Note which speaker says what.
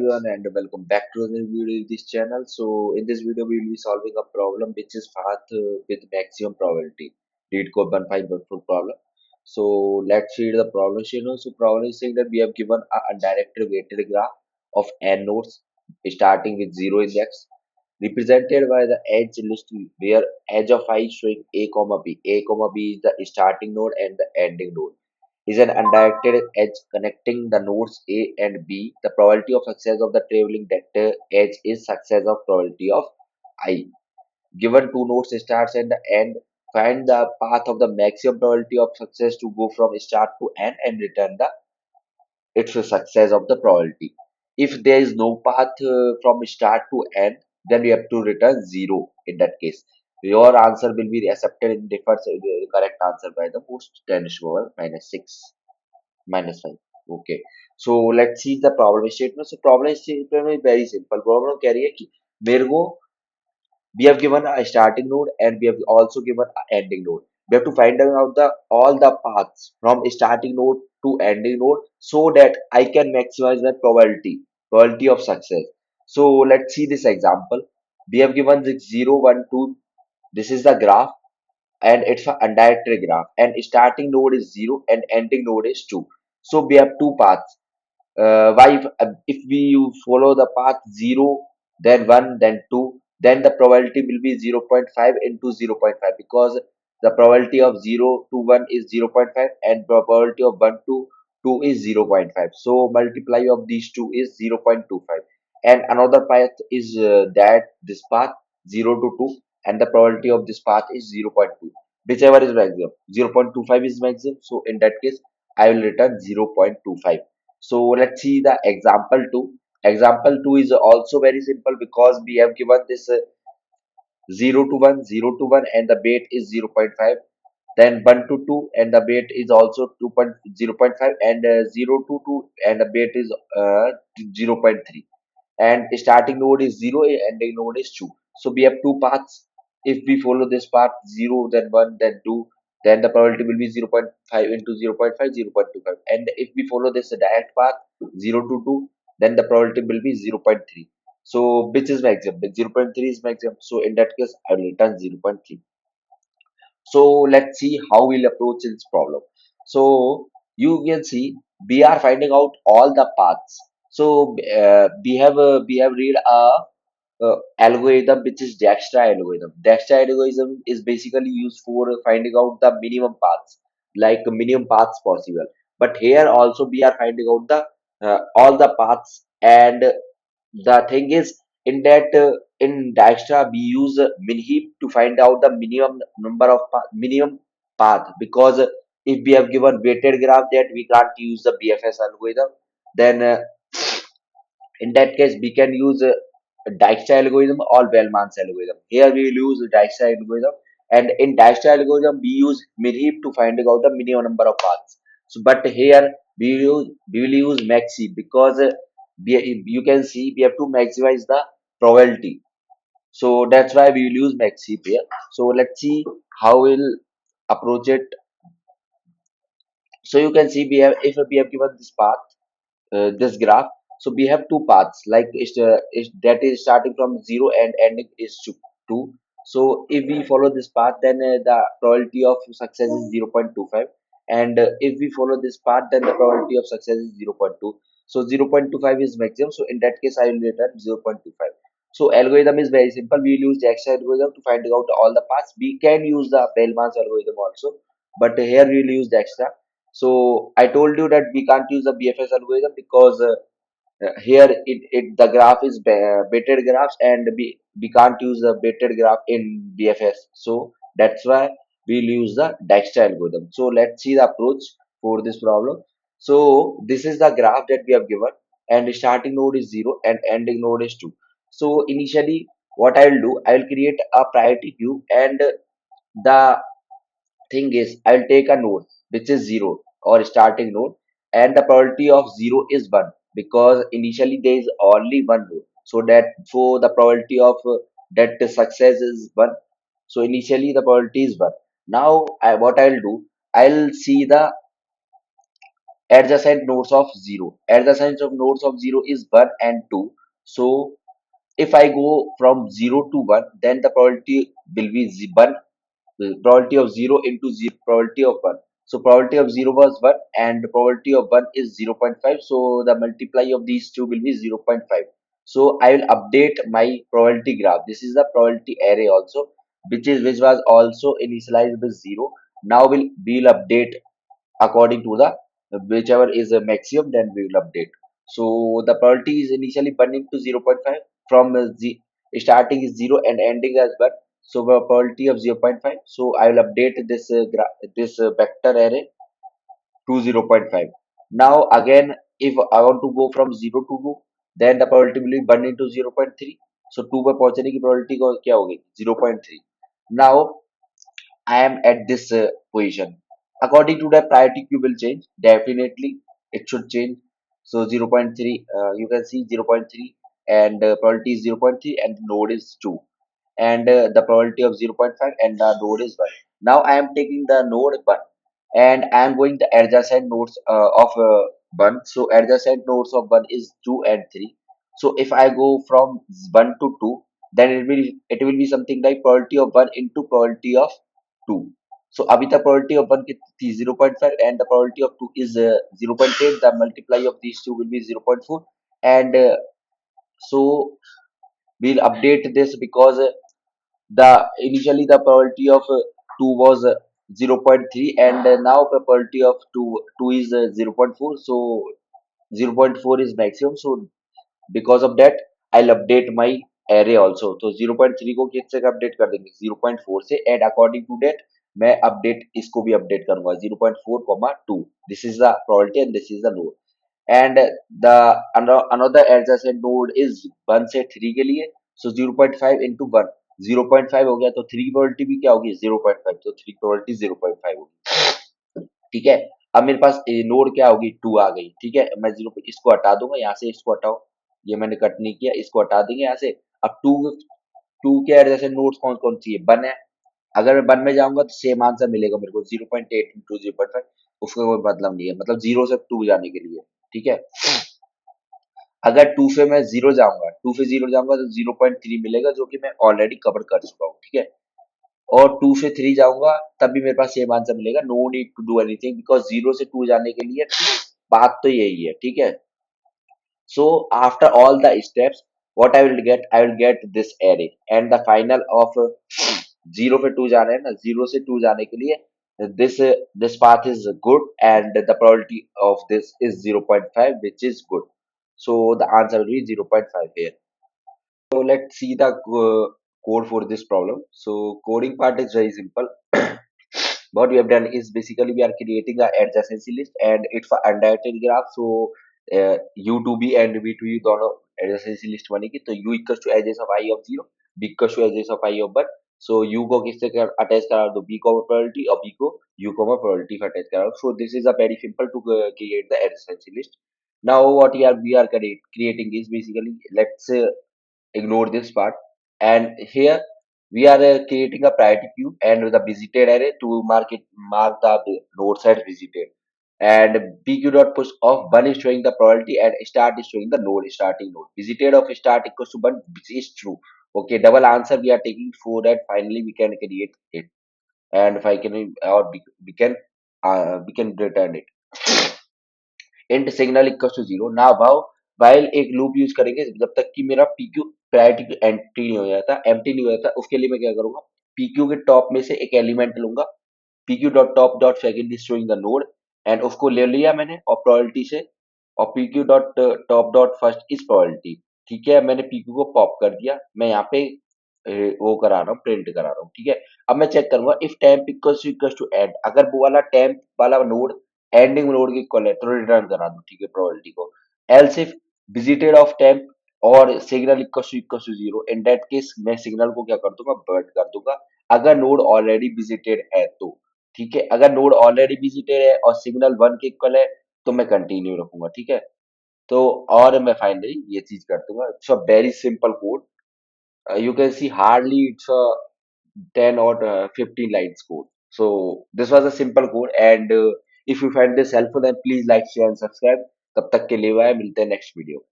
Speaker 1: everyone and welcome back to another video in this channel. So in this video we will be solving a problem which is path with maximum probability. Leetcode 151 problem. So let's read the problem. So problem is saying that we have given a undirected weighted graph of n nodes starting with 0 index represented by the edge list where edge of I is showing a comma b. A comma b is the starting node and the ending node is an undirected edge connecting the nodes A and B. The probability of success of the traveling that edge is success of probability of I. Given two nodes starts and the end, find the path of the maximum probability of success to go from start to end and return the its success of the probability. If there is no path from start to end, then we have to return 0 in that case. Your answer will be accepted in the first correct answer by the most 10 to power minus 6. -5. Okay. So let's see the problem statement. So problem statement is very simple. Problem कह रही है कि मेरे को we have given a starting node and we have also given an ending node. We have to find out the all the paths from starting node to ending node so that I can maximize my probability of success. So let's see this example. We have given the 0, 1, 2. This is the graph and it's an undirected graph and starting node is 0 and ending node is 2. So we have two paths. Why if we follow the path 0 then 1 then 2 then the probability will be 0.5 into 0.5 because the probability of 0 to 1 is 0.5 and probability of 1 to 2 is 0.5, so multiply of these two is 0.25 and another path is that this path 0 to 2 and the probability of this path is 0.2, whichever is maximum. 0.25 is maximum, so in that case I will return 0.25. So let's see the example 2. Example 2 is also very simple because we have given this 0 to 1, 0 to 1 and the weight is 0.5. Then 1 to 2 and the weight is also 0.5 and 0 to 2 and the weight is 0.3. And starting node is 0 and ending node is 2. So we have two paths. If we follow this path 0, then 1, then 2, then the probability will be 0.5 into 0.5, 0.25. And if we follow this direct path 0 to 2, then the probability will be 0.3. So which is maximum? 0.3 is maximum. So in that case, I will return 0.3. So let's see how we'll approach this problem. So you can see we are finding out all the paths. So we have read a algorithm which is Dijkstra algorithm. Dijkstra algorithm is basically used for finding out the minimum paths, like minimum paths possible. But here also we are finding out the all the paths, and the thing is in that in Dijkstra we use min heap to find out the minimum number of minimum path, because if we have given weighted graph that we can't use the BFS algorithm, then in that case we can use Dijkstra algorithm or Bellman's algorithm. Here we will use Dijkstra algorithm, and in Dijkstra algorithm we use min heap to find out the minimum number of paths. So, but here we will use max heap because you can see we have to maximize the probability. So that's why we will use max heap here. So let's see how we'll approach it. So you can see we have, if we have given this path, this graph, so we have two paths, like that is starting from 0 and ending is to 2. So if we follow this path, then the probability of success is 0.25, and if we follow this path, then the probability of success is 0.2. So 0.25 is maximum, so in that case I will return 0.25. So algorithm is very simple. We will use the Dijkstra algorithm to find out all the paths. We can use the Bellman's algorithm also, but here we will use the Dijkstra. So I told you that we can't use the BFS algorithm because here the graph is weighted graphs, and we can't use the weighted graph in BFS. So that's why we'll use the Dijkstra algorithm. So let's see the approach for this problem. So this is the graph that we have given, and the starting node is 0 and ending node is 2. So initially what I will do, I will create a priority queue, and the thing is I'll take a node which is 0 or starting node, and the probability of 0 is 1 because initially there is only one node, so the probability of that success is 1. So initially the probability is 1. Now what I'll do, I'll see the adjacent nodes of 0. Adjacent of nodes of 0 is 1 and 2. So if I go from 0 to 1, then the probability will be 1, the probability of 0 into 0, probability of 1. So probability of 0 was 1 and the probability of 1 is 0.5. So the multiply of these two will be 0.5. So I will update my probability graph. This is the probability array also, which was also initialized with 0. Now we'll update according to the whichever is a maximum, then we will update. So the probability is initially 1 into 0.5, from starting is 0 and ending as 1. So the probability of 0.5. So I will update this this vector array to 0.5. Now again, if I want to go from 0 to 2, then the probability will be 1 into 0.3. So 2 पर पहुंचने की probability को क्या होगी 0.3. Now I am at this position. According to the priority queue will change. Definitely, it should change. So 0.3, you can see 0.3 and probability is 0.3 and the node is 2 and the probability of 0.5 and the node is 1. Now I am taking the node 1 and I am going the adjacent nodes of 1. So adjacent nodes of 1 is 2 and 3. So if I go from 1 to 2, then it will be something like probability of 1 into probability of 2. So अभी तक probability of 1 कितनी थी 0.5 and the probability of 2 is 0.8. The multiply of these two will be 0.4 and so we'll update this because the initially the probability of 2 was 0.3 and now the probability of 2 is 0.4. So 0.4 is maximum. So because of that I'll update my array also. तो 0.3 को किससे update कर देंगे 0.4 से and according to that मैं update इसको भी update करूंगा 0.4, 2. This is the probability and this is the node. And the another adjacent node is 1 से 3 के लिए. So 0.5 into 1, 0.5 हो गया तो 3 की probability भी क्या होगी 0.5. तो 3 probability 0.5 होगी. ठीक है. अब मेरे पास नोड क्या होगी 2 आ गई. ठीक है. मैं 0 इसको हटा दूंगा यहाँ से. इसको हटाओ. ये मैंने कट नहीं किया. इसको हटा देंगे यहाँ से. अब 2 के एडजेसेंट नोड्स कौन कौन सी है 1 है. अगर मैं 1 में जाऊंगा तो सेम आंसर मिलेगा मेरे को 0.8 इंटू 0.5. उसका कोई मतलब नहीं है. मतलब 0 से 2 जाने के लिए. ठीक है. अगर 2 से मैं 0 जाऊंगा 2 से 0 जाऊंगा तो 0.3 मिलेगा जो कि मैं ऑलरेडी कवर कर चुका हूँ. ठीक है. और 2 से 3 जाऊंगा तब भी मेरे पास सेम आंसर मिलेगा. No need to do anything because 0 से 2 जाने के लिए बात तो यही है. ठीक है. So after all the steps, what I will get? I will get this array and the final of 0 पे 2 जाना है ना. 0 से 2 जाने के लिए this path is good and the probability of this is 0.5, which is good. So the answer will be 0.5 here. So let's see the code for this problem. So coding part is very simple. What we have done is basically we are creating a adjacency list and it's for undirected graph. So u2b and v2u दोनों adjacency list बनेगी. तो u equals to edges of I of 0, b equals to edges of I of 1. So u को किससे attach करा दो b को probability और b को u को probability से अटैच करा दो. So this is a very simple to create the adjacency list. Now what we are creating is basically let's ignore this part, and here we are creating a priority queue and with a visited array to mark the nodes as visited, and pq dot push of 1 is showing the probability and start is showing the node starting node. Visited of start equals to 1, which is true. Okay, double answer we are taking for that finally we can create it, and if I can or we can return it. Int signal equal to zero. ना भाव while एक loop use करेंगे जब तक कि मेरा PQ priority entry नहीं हो जाता, एम्प्टी नहीं हो जाता. उसके लिए मैं क्या करूंगा पीक्यू के टॉप में से एक एलिमेंट लूंगा. PQ dot top dot second is showing the node and उसको ले लिया मैंने और प्रोबेबिलिटी से, और PQ dot top dot first is probability. ठीक है. मैंने पीक्यू को पॉप कर दिया. मैं यहाँ पे वो करा रहा हूँ प्रिंट करा रहा हूँ. ठीक है. अब मैं चेक करूंगा if temp equals to end. अगर वो वाला टेम्प वाला नोड एंडिंग नोड के इक्वल है तो रिटर्न करा दो. ठीक है प्रोबेबिलिटी को. Else if visited of temp और signal equals to zero, in that case मैं सिग्नल को क्या कर दूंगा बर्ट कर दूंगा अगर नोड ऑलरेडी विजिटेड है तो. ठीक है. अगर नोड ऑलरेडी विजिटेड है और सिग्नल 1 के इक्वल है तो मैं कंटिन्यू रखूंगा. ठीक है. तो और मैं फाइनली ये चीज कर दूंगा. It's a very simple code. You can see hardly it's a 10 or 15 lines code. So this was a simple code and If you find this helpful then please like, share and subscribe. तब तक के लिए bye, मिलते हैं next video.